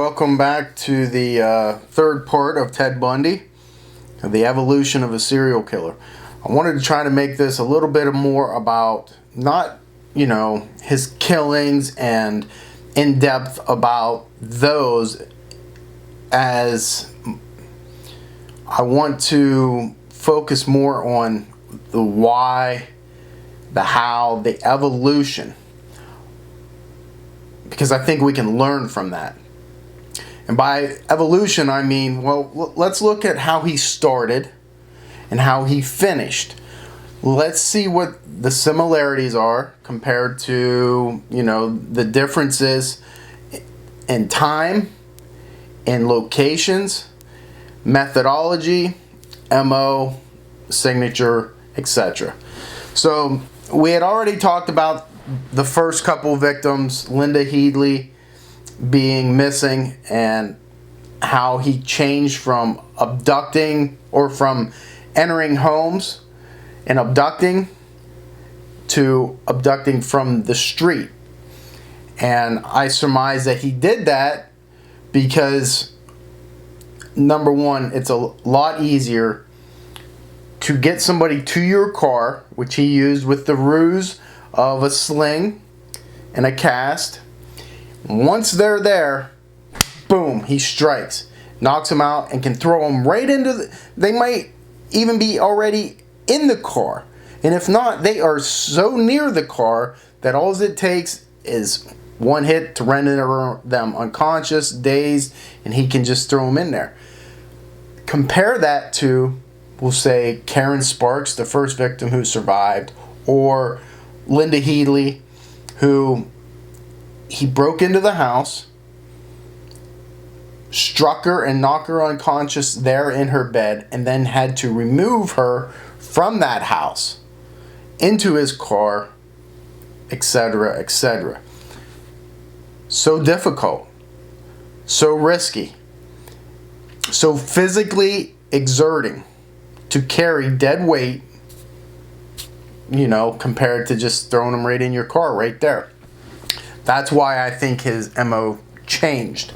welcome back to the third part of Ted Bundy, the evolution of a serial killer. I wanted to try to make this a little bit more about not, his killings and in depth about those, as I want to focus more on the why, the how, the evolution, because I think we can learn from that. And by evolution, I mean, well, let's look at how he started and how he finished. Let's see what the similarities are compared to, the differences in time, in locations, methodology, MO, signature, etc. So we had already talked about the first couple victims, Linda Headley being missing, and how he changed from abducting or from entering homes and abducting to abducting from the street. And I surmise that he did that because, number one, it's a lot easier to get somebody to your car, which he used with the ruse of a sling and a cast. Once they're there, boom, he strikes, knocks them out, and can throw them right into they might even be already in the car. And if not, they are so near the car that all it takes is one hit to render them unconscious, dazed, and he can just throw them in there. Compare that to, we'll say, Karen Sparks, the first victim who survived, or Linda Headley, who he broke into the house, struck her and knocked her unconscious there in her bed, and then had to remove her from that house into his car, etc., etc. So difficult, so risky, so physically exerting to carry dead weight, compared to just throwing them right in your car right there. That's why I think his MO changed.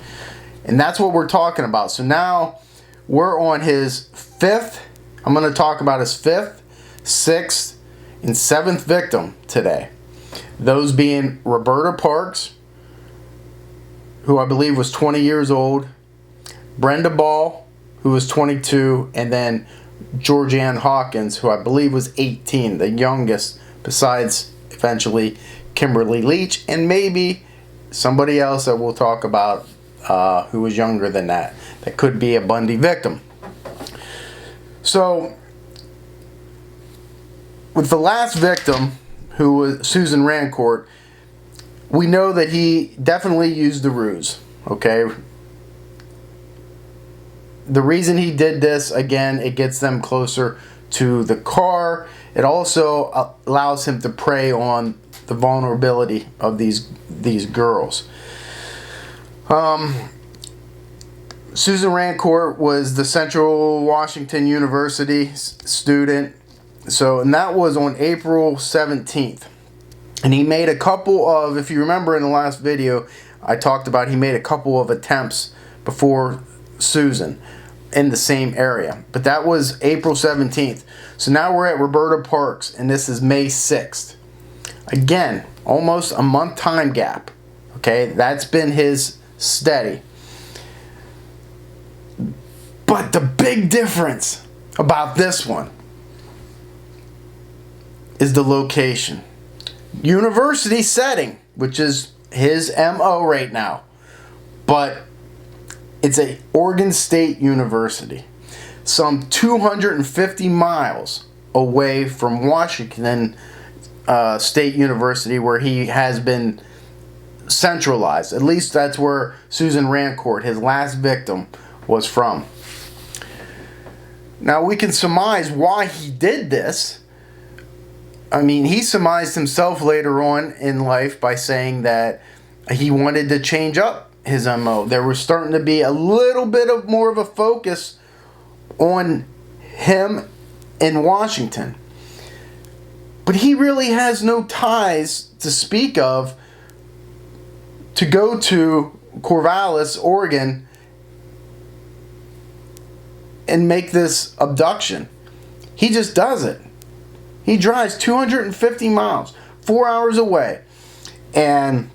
And that's what we're talking about. So now we're on his fifth. I'm going to talk about his fifth, sixth, and seventh victim today. Those being Roberta Parks, who I believe was 20 years old, Brenda Ball, who was 22, and then Georgann Hawkins, who I believe was 18, the youngest, besides eventually Kimberly Leach, and maybe somebody else that we'll talk about who was younger than that. That could be a Bundy victim. So, with the last victim, who was Susan Rancourt, we know that he definitely used the ruse, okay? The reason he did this, again, it gets them closer to the car. It also allows him to prey on the vulnerability of these girls. Susan Rancourt was the Central Washington University student. And that was on April 17th. And he made a couple of, if you remember in the last video, I talked about he made a couple of attempts before Susan in the same area. But that was April 17th. So now we're at Roberta Parks, and this is May 6th. Again, almost a month time gap. Okay, that's been his steady. But the big difference about this one is the location. University setting, which is his MO right now. But it's a Oregon State University, some 250 miles away from Washington State University, where he has been centralized. At least that's where Susan Rancourt, his last victim, was from. Now we can surmise why he did this. I mean, he surmised himself later on in life by saying that he wanted to change up his MO. There was starting to be a little bit of more of a focus on him in Washington. But he really has no ties to speak of to go to Corvallis, Oregon, and make this abduction. He just does it. He drives 250 miles, 4 hours away, and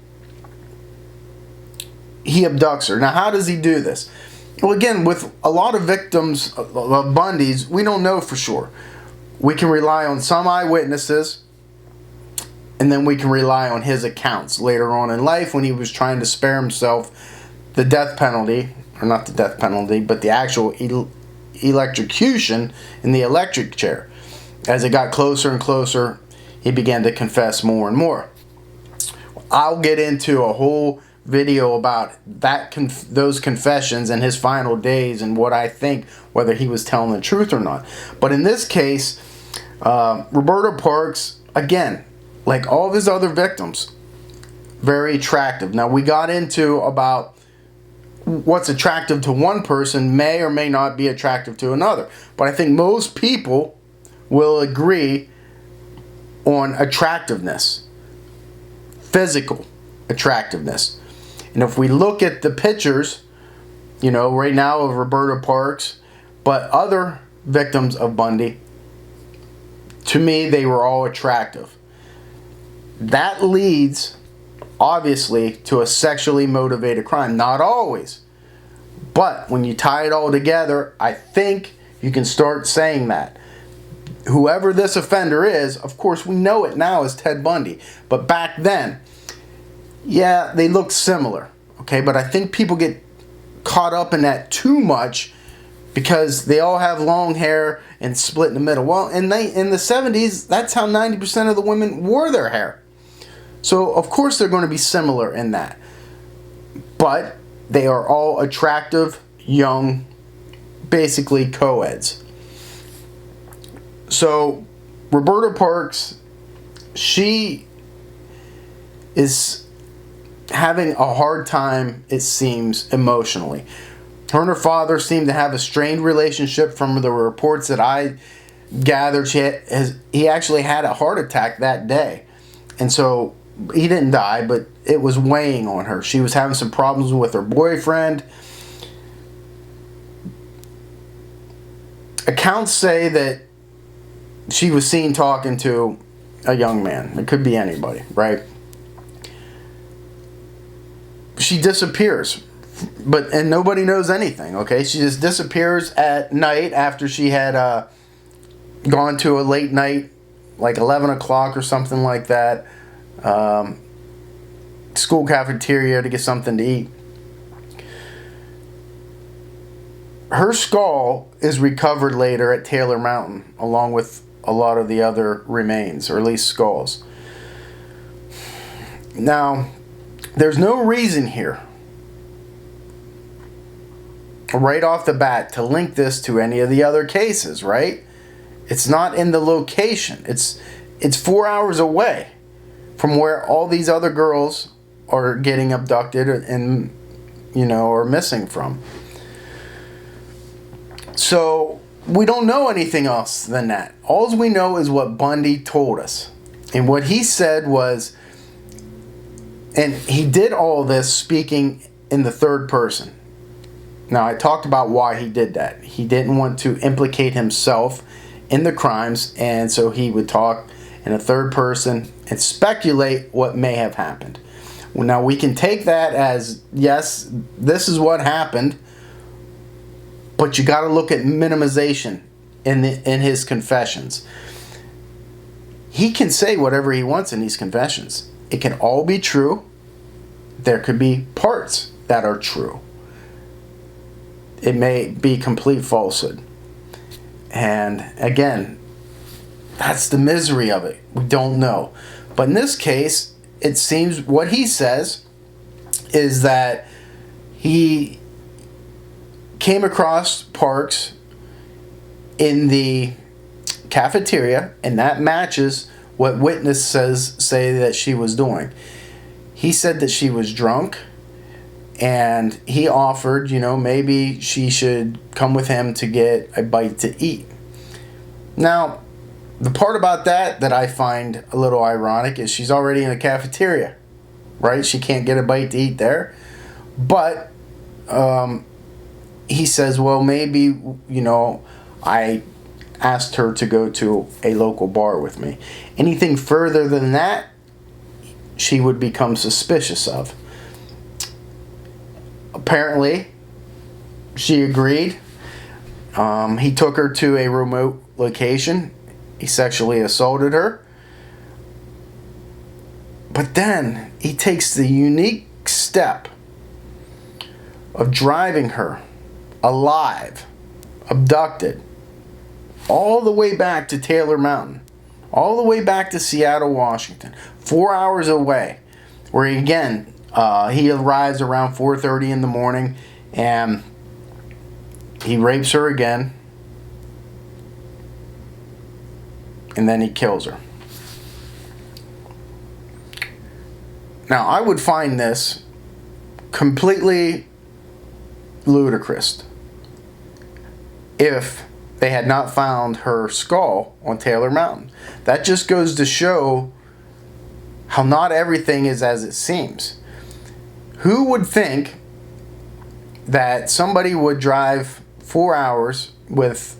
he abducts her. Now, how does he do this? Well, again, with a lot of victims of Bundy's, we don't know for sure. We can rely on some eyewitnesses, and then we can rely on his accounts later on in life when he was trying to spare himself the death penalty, or not the death penalty, but the actual electrocution in the electric chair. As it got closer and closer, he began to confess more and more. I'll get into a whole video about those confessions and his final days and what I think, whether he was telling the truth or not. But in this case, Roberta Parks, again, like all of his other victims, very attractive. Now, we got into about what's attractive to one person may or may not be attractive to another. But I think most people will agree on attractiveness, physical attractiveness. And if we look at the pictures, right now of Roberta Parks, but other victims of Bundy, to me, they were all attractive. That leads, obviously, to a sexually motivated crime. Not always. But when you tie it all together, I think you can start saying that. Whoever this offender is, of course, we know it now as Ted Bundy. But back then, yeah, they look similar. Okay, but I think people get caught up in that too much because they all have long hair and split in the middle. Well, in the 70s, that's how 90% of the women wore their hair. So, of course, they're going to be similar in that. But they are all attractive, young, basically co-eds. So, Roberta Parks, she is having a hard time, it seems, emotionally. Her and her father seem to have a strained relationship from the reports that I gathered. He actually had a heart attack that day. And so he didn't die, but it was weighing on her. She was having some problems with her boyfriend. Accounts say that she was seen talking to a young man. It could be anybody, right? She disappears, and nobody knows anything, okay? She just disappears at night after she had gone to a late night, like 11 o'clock or something like that, school cafeteria to get something to eat. Her skull is recovered later at Taylor Mountain, along with a lot of the other remains, or at least skulls. Now, there's no reason here, right off the bat, to link this to any of the other cases, right? It's not in the location. It's 4 hours away from where all these other girls are getting abducted and, are missing from. So, we don't know anything else than that. All we know is what Bundy told us. And what he said was, and he did all this speaking in the third person. Now, I talked about why he did that. He didn't want to implicate himself in the crimes, and so he would talk in a third person and speculate what may have happened. Well, now, we can take that as, yes, this is what happened, but you got to look at minimization in his confessions. He can say whatever he wants in these confessions. It can all be true. There could be parts that are true. It may be complete falsehood. And again, that's the misery of it. We don't know. But in this case, it seems what he says is that he came across Parks in the cafeteria, and that matches what witnesses say that she was doing. He said that she was drunk, and he offered, maybe she should come with him to get a bite to eat. Now, the part about that I find a little ironic is she's already in the cafeteria, right? She can't get a bite to eat there. But he says, well, maybe, I asked her to go to a local bar with me. Anything further than that, she would become suspicious of. Apparently, she agreed. He took her to a remote location. He sexually assaulted her. But then he takes the unique step of driving her alive, abducted, all the way back to Taylor Mountain, all the way back to Seattle, Washington, 4 hours away, where he arrives around 4:30 in the morning, and he rapes her again, and then he kills her. Now, I would find this completely ludicrous if they had not found her skull on Taylor Mountain. That just goes to show how not everything is as it seems. Who would think that somebody would drive 4 hours with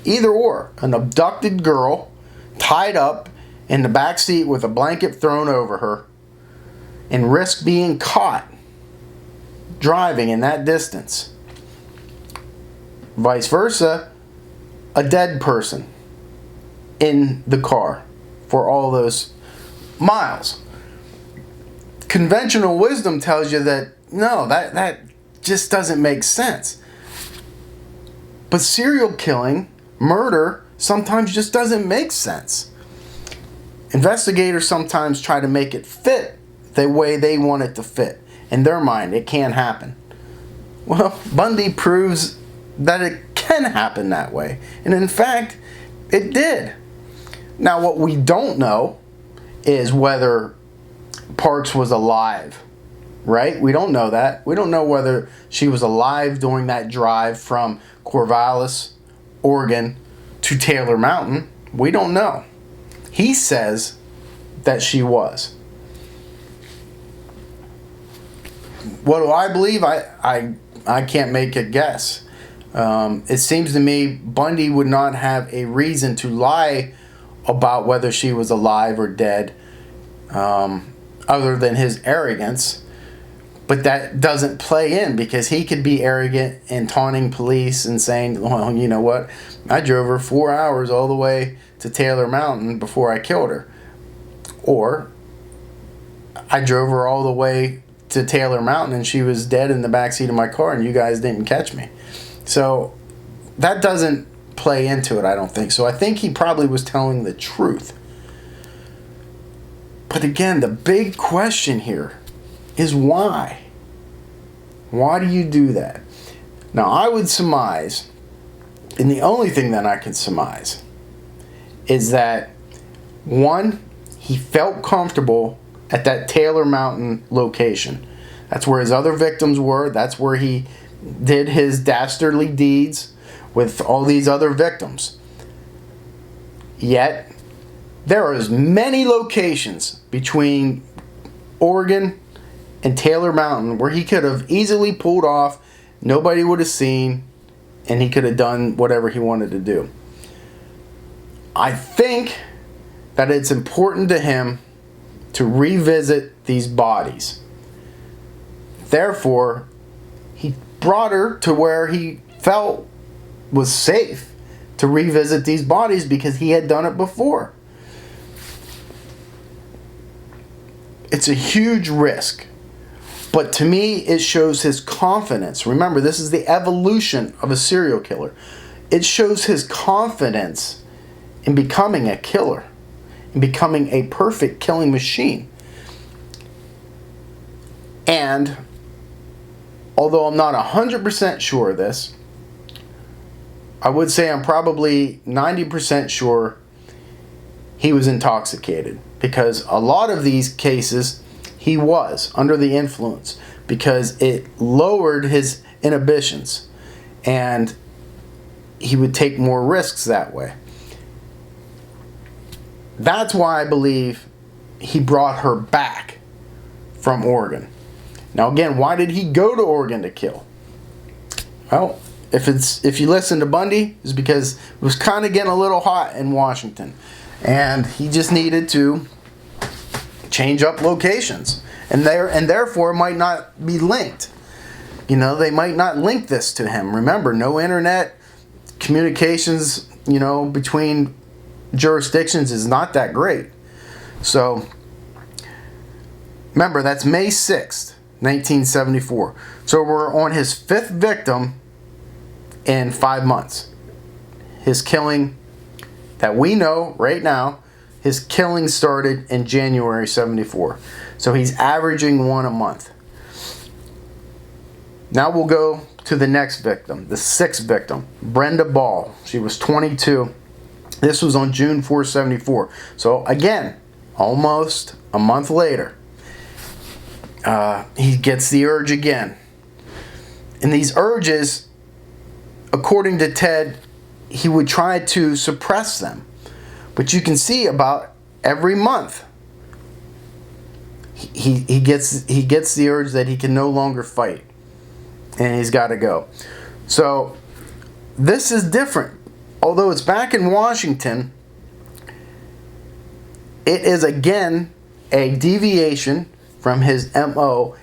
either or, an abducted girl tied up in the back seat with a blanket thrown over her, and risk being caught driving in that distance? Vice versa, a dead person in the car for all those miles. Conventional wisdom tells you that no, that just doesn't make sense. But serial killing, murder, sometimes just doesn't make sense. Investigators sometimes try to make it fit the way they want it to fit. In their mind, it can't happen. Well, Bundy proves that it can happen that way. And in fact, it did. Now, what we don't know is whether Parks was alive, right? We don't know that. We don't know whether she was alive during that drive from Corvallis, Oregon to Taylor Mountain. We don't know. He says that she was. What do I believe? I can't make a guess. It seems to me Bundy would not have a reason to lie about whether she was alive or dead, other than his arrogance. But that doesn't play in, because he could be arrogant and taunting police and saying, well, you know what? I drove her 4 hours all the way to Taylor Mountain before I killed her. Or I drove her all the way to Taylor Mountain and she was dead in the backseat of my car and you guys didn't catch me. So that doesn't play into it, I don't think. So I think he probably was telling the truth. But again, the big question here is why? Why do you do that? Now, I would surmise, and the only thing that I can surmise, is that, one, he felt comfortable at that Taylor Mountain location. That's where his other victims were. That's where he did his dastardly deeds with all these other victims. Yet, there are as many locations between Oregon and Taylor Mountain where he could have easily pulled off, nobody would have seen, and he could have done whatever he wanted to do. I think that it's important to him to revisit these bodies. Therefore, he brought her to where he felt was safe to revisit these bodies because he had done it before. It's a huge risk. But to me, it shows his confidence. Remember, this is the evolution of a serial killer. It shows his confidence in becoming a killer, in becoming a perfect killing machine. And although I'm not 100% sure of this, I would say I'm probably 90% sure he was intoxicated. Because a lot of these cases, he was under the influence because it lowered his inhibitions and he would take more risks that way. That's why I believe he brought her back from Oregon. Now again, why did he go to Oregon to kill? Well, if you listen to Bundy, it's because it was kind of getting a little hot in Washington, and he just needed to change up locations, and therefore might not be linked. You know, they might not link this to him. Remember, no internet communications, you know, between jurisdictions is not that great. So remember, that's May 6th, 1974. So we're on his 5th victim in 5 months. His killing that we know right now, his killing started in January 74. So he's averaging 1 a month. Now we'll go to the next victim, the 6th victim, Brenda Ball. She was 22. This was on June 4, 74. So again, almost a month later, he gets the urge again. And these urges, according to Ted, he would try to suppress them. But you can see about every month, he gets the urge that he can no longer fight. And he's got to go. So this is different. Although it's back in Washington, it is again a deviation from his MO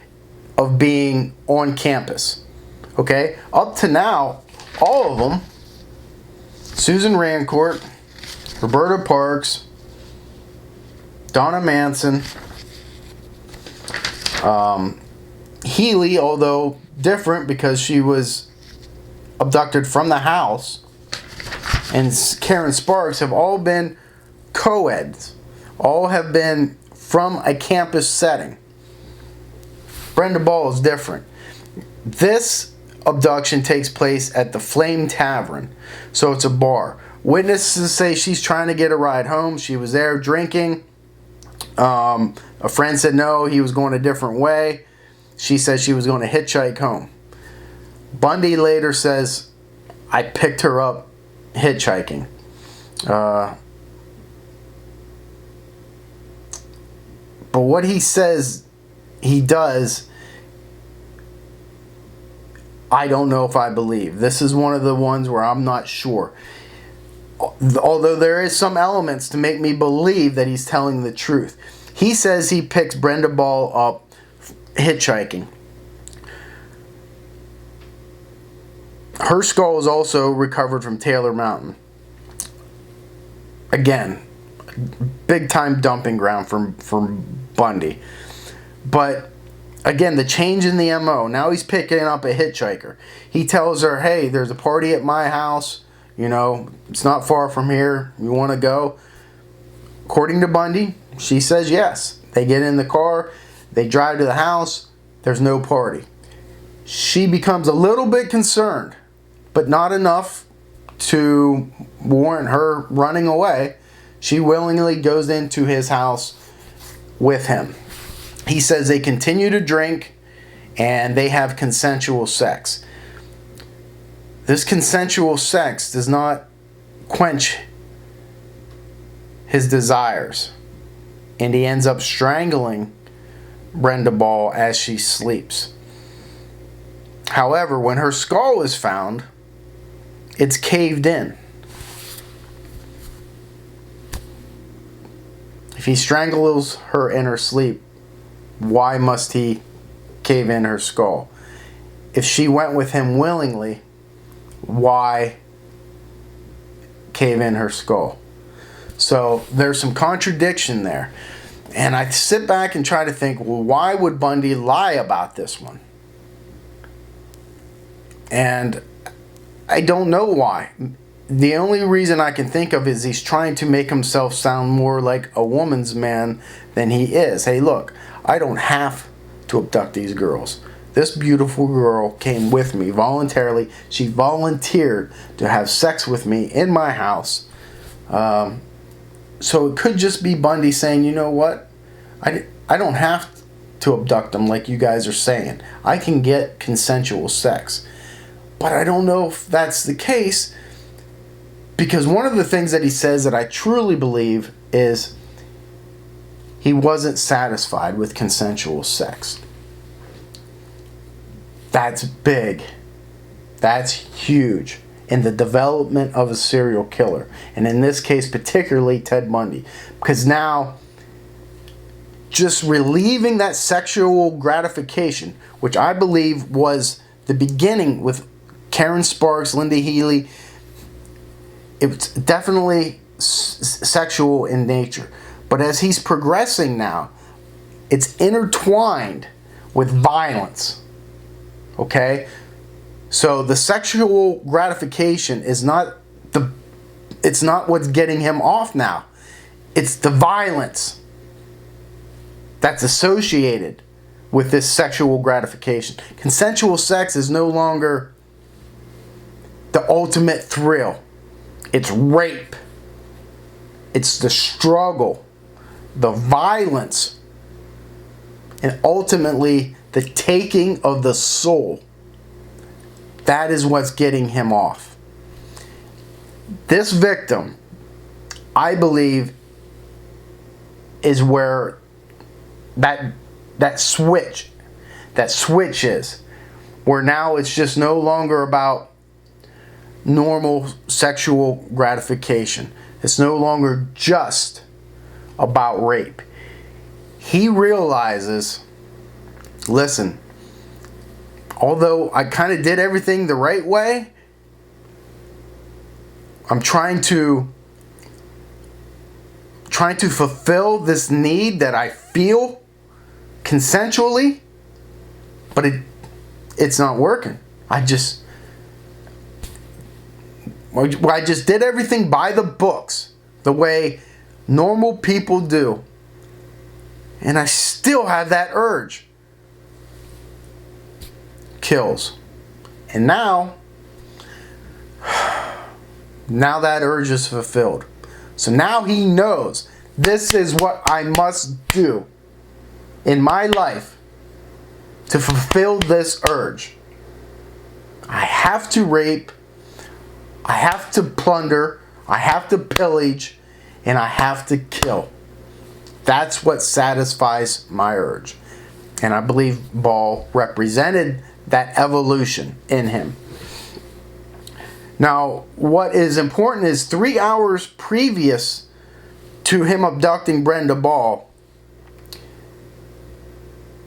of being on campus. Okay? Up to now, all of them, Susan Rancourt, Roberta Parks, Donna Manson, Healy, although different because she was abducted from the house, and Karen Sparks have all been co-eds. All have been from a campus setting. Brenda Ball is different. This abduction takes place at the Flame Tavern. So it's a bar. Witnesses say she's trying to get a ride home. She was there drinking. A friend said no, he was going a different way. She said she was going to hitchhike home. Bundy later says, I picked her up hitchhiking. But what he says he does, I don't know if I believe. This is one of the ones where I'm not sure. Although there is some elements to make me believe that he's telling the truth. He says he picks Brenda Ball up hitchhiking. Her skull is also recovered from Taylor Mountain. Again, big time dumping ground for Bundy. But again, the change in the MO. Now he's picking up a hitchhiker. He tells her, hey, there's a party at my house. You know, it's not far from here. You want to go? According to Bundy, she says yes. They get in the car. They drive to the house. There's no party. She becomes a little bit concerned, but not enough to warrant her running away. She willingly goes into his house with him. He says they continue to drink and they have consensual sex. This consensual sex does not quench his desires, and he ends up strangling Brenda Ball as she sleeps. However, when her skull is found, it's caved in. If he strangles her in her sleep, why must he cave in her skull? If she went with him willingly, why cave in her skull? So there's some contradiction there. And I sit back and try to think, well, why would Bundy lie about this one? And I don't know why. The only reason I can think of is he's trying to make himself sound more like a woman's man than he is. Hey, look, I don't have to abduct these girls. This beautiful girl came with me voluntarily. She volunteered to have sex with me in my house. So it could just be Bundy saying, you know what? I don't have to abduct them like you guys are saying. I can get consensual sex. But I don't know if that's the case, because one of the things that he says that I truly believe is he wasn't satisfied with consensual sex. That's big. That's huge in the development of a serial killer. And in this case, particularly Ted Bundy. Because now, just relieving that sexual gratification, which I believe was the beginning with Karen Sparks, Linda Healy, it's definitely sexual in nature. But as he's progressing now, it's intertwined with violence. Okay? So the sexual gratification is not what's getting him off now. It's the violence that's associated with this sexual gratification. Consensual sex is no longer the ultimate thrill. It's rape. It's the struggle, the violence, and ultimately the taking of the soul. That is what's getting him off. This victim, I believe, is where that switch is. Where now it's just no longer about normal sexual gratification. It's no longer just about rape. He realizes, listen, although I kind of did everything the right way, I'm trying to fulfill this need that I feel consensually, but it's not working. I just did everything by the books, the way normal people do. And I still have that urge. Kills. And now that urge is fulfilled. So now he knows this is what I must do in my life to fulfill this urge. I have to rape, I have to plunder, I have to pillage, and I have to kill. That's what satisfies my urge. And I believe Ball represented that evolution in him. Now, what is important is 3 hours previous to him abducting Brenda Ball,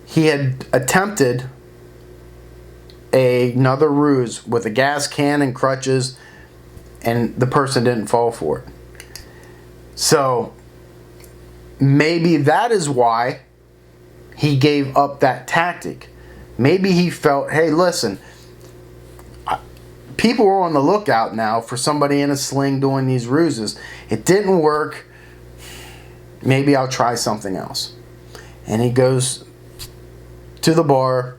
he had attempted another ruse with a gas can and crutches, and the person didn't fall for it. So, maybe that is why he gave up that tactic. Maybe he felt, hey, listen, people are on the lookout now for somebody in a sling doing these ruses. It didn't work. Maybe I'll try something else. And he goes to the bar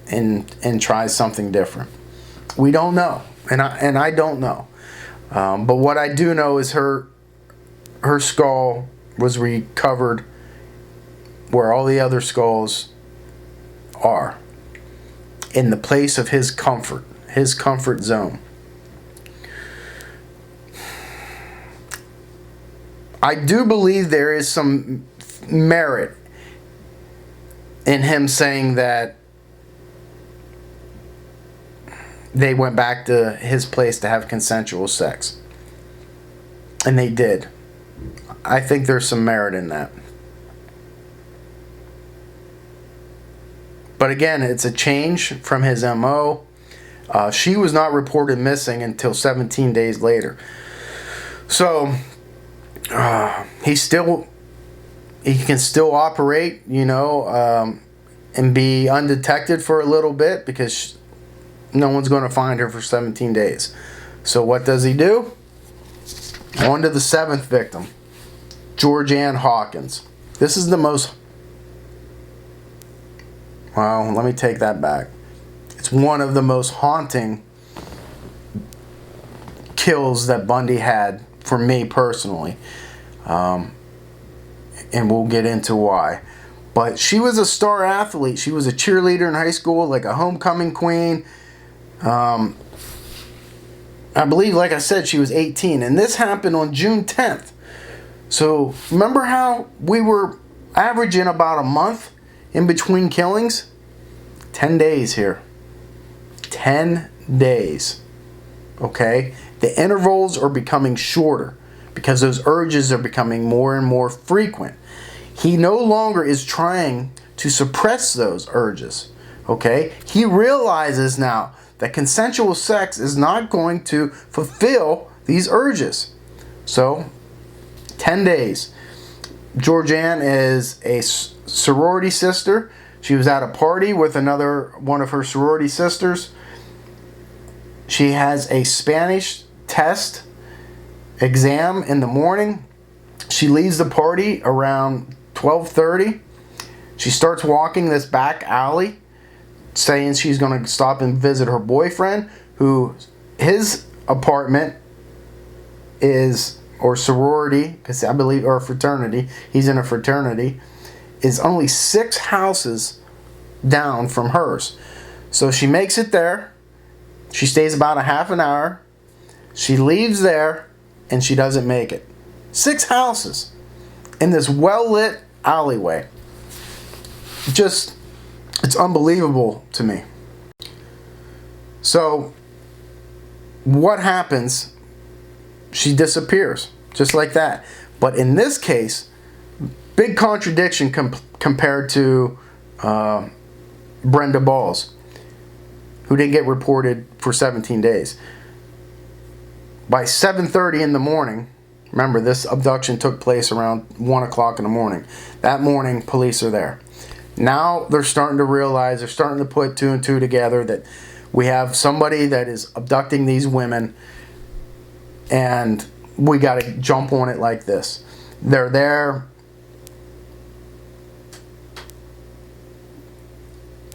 and tries something different. We don't know, and I don't know. But what I do know is her skull was recovered where all the other skulls are, in the place of his comfort zone. I do believe there is some merit in him saying that they went back to his place to have consensual sex. And they did. I think there's some merit in that. But again, it's a change from his MO. She was not reported missing until 17 days later. So, he can still operate, and be undetected for a little bit because no one's going to find her for 17 days. So what does he do? On to the 7th victim, Georgann Hawkins. This is the most... Well, let me take that back. It's one of the most haunting kills that Bundy had for me personally. And we'll get into why. But she was a star athlete. She was a cheerleader in high school, like a homecoming queen. I believe, like I said, she was 18. And this happened on June 10th. So remember how we were averaging about a month in between killings? 10 days here. 10 days. Okay? The intervals are becoming shorter because those urges are becoming more and more frequent. He no longer is trying to suppress those urges. Okay? He realizes now that consensual sex is not going to fulfill these urges. So, 10 days. Georgann is a sorority sister. She was at a party with another one of her sorority sisters. She has a Spanish test exam in the morning. She leaves the party around 12:30. She starts walking this back alley, saying she's going to stop and visit her boyfriend, who his apartment is, or sorority, because I believe, or fraternity, he's in a fraternity, is only 6 houses down from hers. So she makes it there. She stays about a half an hour. She leaves there, and she doesn't make it. 6 houses in this well-lit alleyway. Just, it's unbelievable to me. So, what happens? She disappears, just like that. But in this case, big contradiction compared to Brenda Balls, who didn't get reported for 17 days. By 7:30 in the morning, remember this abduction took place around 1 o'clock in the morning. That morning, police are there. Now they're starting to realize, they're starting to put 2 and 2 together, that we have somebody that is abducting these women, and we got to jump on it like this. They're there.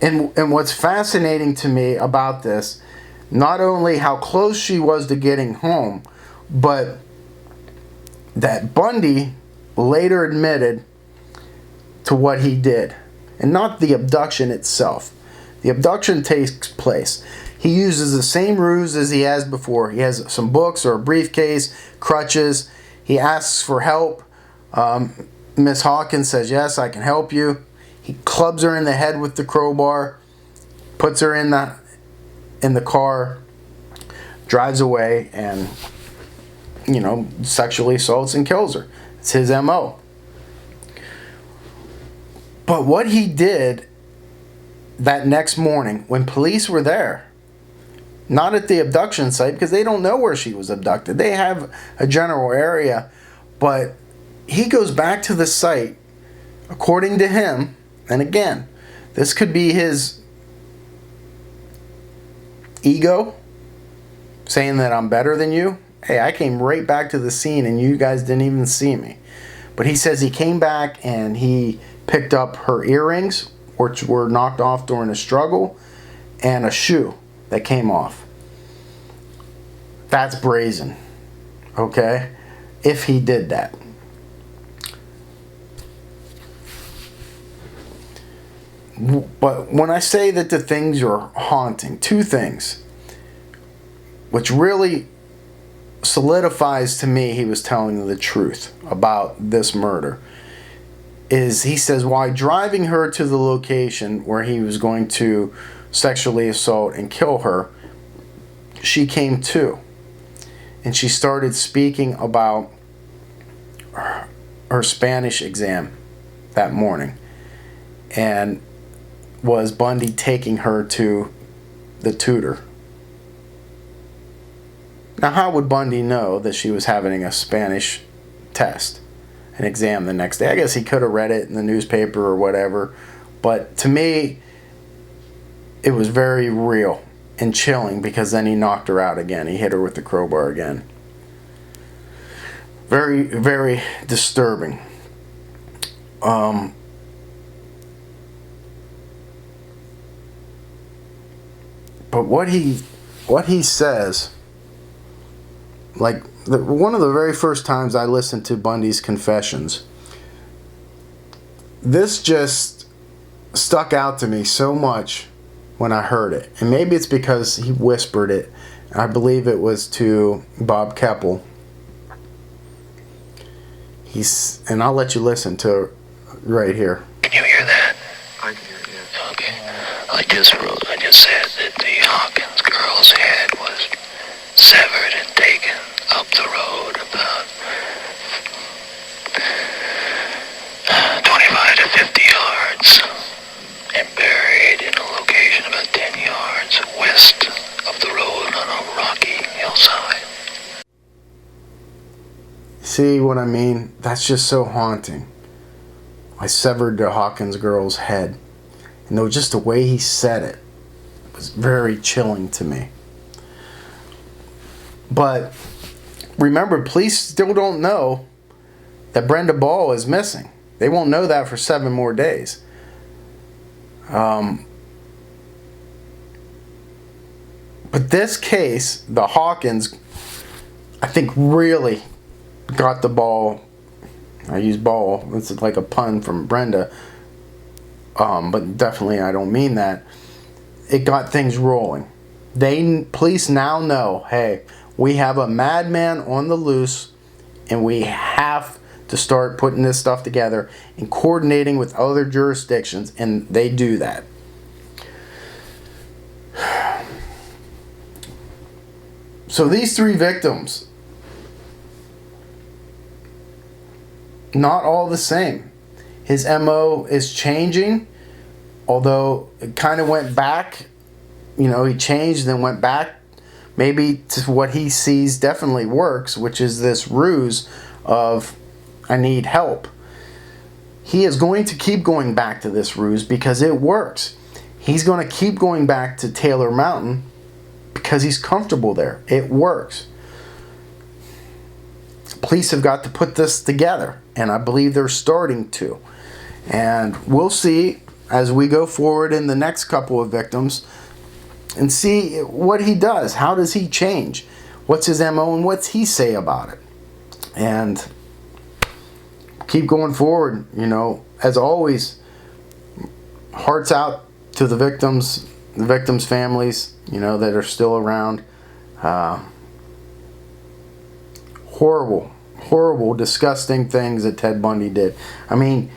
And what's fascinating to me about this, not only how close she was to getting home, but that Bundy later admitted to what he did. And not the abduction itself. The abduction takes place. He uses the same ruse as he has before. He has some books or a briefcase, crutches. He asks for help. Miss Hawkins says, yes, I can help you. He clubs her in the head with the crowbar, puts her in the car, drives away, and, sexually assaults and kills her. It's his MO. But what he did that next morning, when police were there, not at the abduction site, because they don't know where she was abducted. They have a general area, but he goes back to the site, according to him. And again, this could be his ego saying that I'm better than you. Hey, I came right back to the scene and you guys didn't even see me. But he says he came back and he picked up her earrings, which were knocked off during a struggle, and a shoe that came off. That's brazen. Okay? If he did that. But when I say that the things are haunting, 2 things, which really solidifies to me he was telling the truth about this murder, is he says while driving her to the location where he was going to sexually assault and kill her, she came to. And she started speaking about her Spanish exam that morning. And was Bundy taking her to the tutor. Now, how would Bundy know that she was having a Spanish test, an exam the next day? I guess he could have read it in the newspaper or whatever. But to me, it was very real and chilling, because then he knocked her out again. He hit her with the crowbar again. Very, very disturbing. But what he says, like one of the very first times I listened to Bundy's confessions, this just stuck out to me so much when I heard it. And maybe it's because he whispered it. I believe it was to Bob Keppel. And I'll let you listen to it right here. Can you hear that? I can hear it, yeah. Okay. I just said that the Hawkins girl's head was severed and taken up the road about 25 to 50 yards and buried in a location about 10 yards west of the road on a rocky hillside. See what I mean? That's just so haunting. I severed the Hawkins girl's head. And though just the way he said it was very chilling to me. But remember, police still don't know that Brenda Ball is missing. They won't know that for 7 more days. But this case, the Hawkins, I think really got the ball. I use ball. It's like a pun from Brenda. But definitely I don't mean that. It got things rolling. Police now know, hey, we have a madman on the loose, and we have to start putting this stuff together and coordinating with other jurisdictions, and they do that. So these 3 victims, not all the same. His MO is changing, although it kind of went back. You know, he changed and went back maybe to what he sees definitely works, which is this ruse of, I need help. He is going to keep going back to this ruse because it works. He's going to keep going back to Taylor Mountain because he's comfortable there. It works. Police have got to put this together, and I believe they're starting to. And we'll see as we go forward in the next couple of victims and see what he does. How does he change? What's his MO and what's he say about it? And keep going forward. You know, as always, hearts out to the victims' families, you know, that are still around. Horrible, disgusting things that Ted Bundy did. I mean,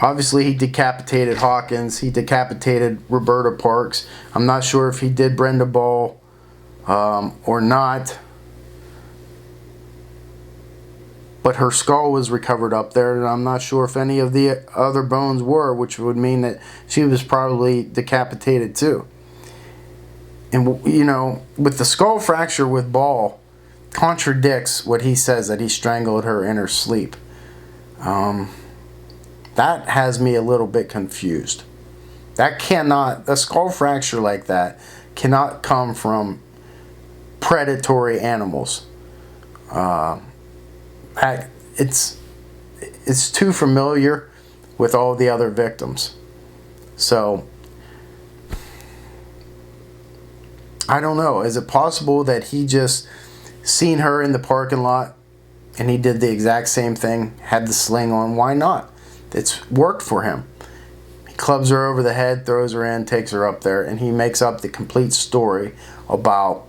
obviously he decapitated Hawkins. He decapitated Roberta Parks. I'm not sure if he did Brenda Ball or not. But her skull was recovered up there, and I'm not sure if any of the other bones were, which would mean that she was probably decapitated too. And, you know, with the skull fracture with Ball, contradicts what he says, that he strangled her in her sleep. That has me a little bit confused. A skull fracture like that cannot come from predatory animals. It's too familiar with all the other victims. So I don't know. Is it possible that he just seen her in the parking lot and he did the exact same thing, had the sling on? Why not? It's worked for him. He clubs her over the head, throws her in, takes her up there, and he makes up the complete story about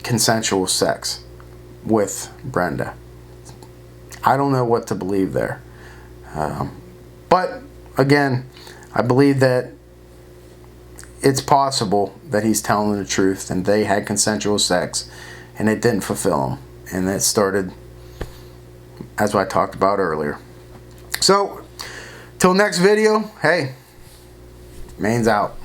consensual sex with Brenda. I don't know what to believe there. But again, I believe that it's possible that he's telling the truth and they had consensual sex and it didn't fulfill him. And it started, as I talked about earlier. So, till next video, hey, Main's out.